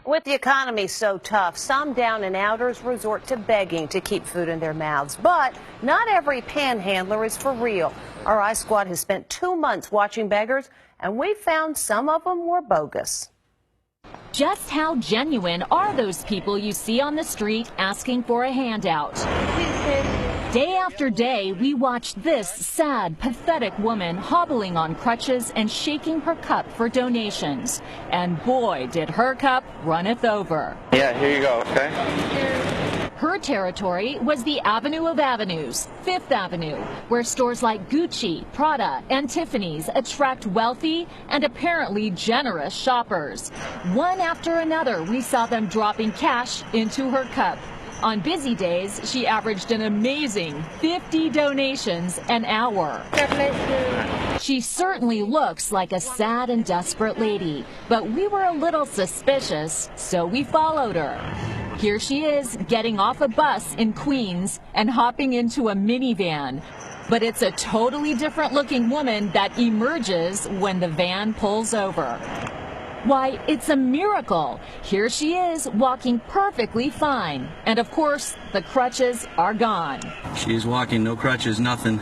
With the economy so tough, some down and outers resort to begging to keep food in their mouths. But not every panhandler is for real. Our I Squad has spent 2 months watching beggars, and we found some of them were bogus. Just how genuine are those people you see on the street asking for a handout? Day after day, we watch this sad, pathetic woman hobbling on crutches and shaking her cup for donations. And boy, did her cup runneth over. Yeah, here you go, okay? Her territory was the Avenue of Avenues, Fifth Avenue, where stores like Gucci, Prada, and Tiffany's attract wealthy and apparently generous shoppers. One after another, we saw them dropping cash into her cup. On busy days, she averaged an amazing 50 donations an hour. She certainly looks like a sad and desperate lady, but we were a little suspicious, so we followed her. Here she is, getting off a bus in Queens and hopping into a minivan. But it's a totally different looking woman that emerges when the van pulls over. Why, it's a miracle. Here she is, walking perfectly fine. And of course, the crutches are gone. She is walking, no crutches, nothing.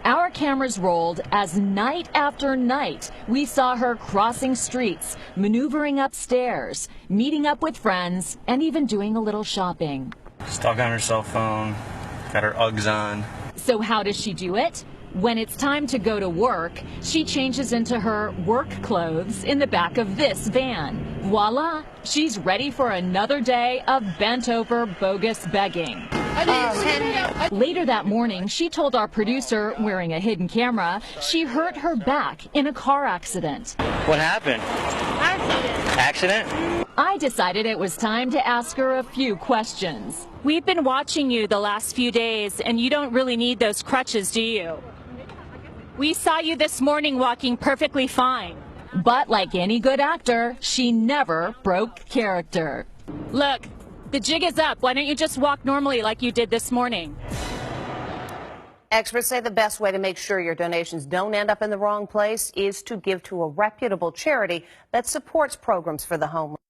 Our cameras rolled as night after night we saw her crossing streets, maneuvering upstairs, meeting up with friends, and even doing a little shopping. Stuck on her cell phone, got her Uggs on. So how does she do it? When it's time to go to work, she changes into her work clothes in the back of this van. Voila, she's ready for another day of bent-over bogus begging. Later that morning, she told our producer, wearing a hidden camera, she hurt her back in a car accident. What happened? Accident? I decided it was time to ask her a few questions. We've been watching you the last few days, and you don't really need those crutches, do you? We saw you this morning walking perfectly fine. But like any good actor, she never broke character. Look, the jig is up. Why don't you just walk normally like you did this morning? Experts say the best way to make sure your donations don't end up in the wrong place is to give to a reputable charity that supports programs for the homeless.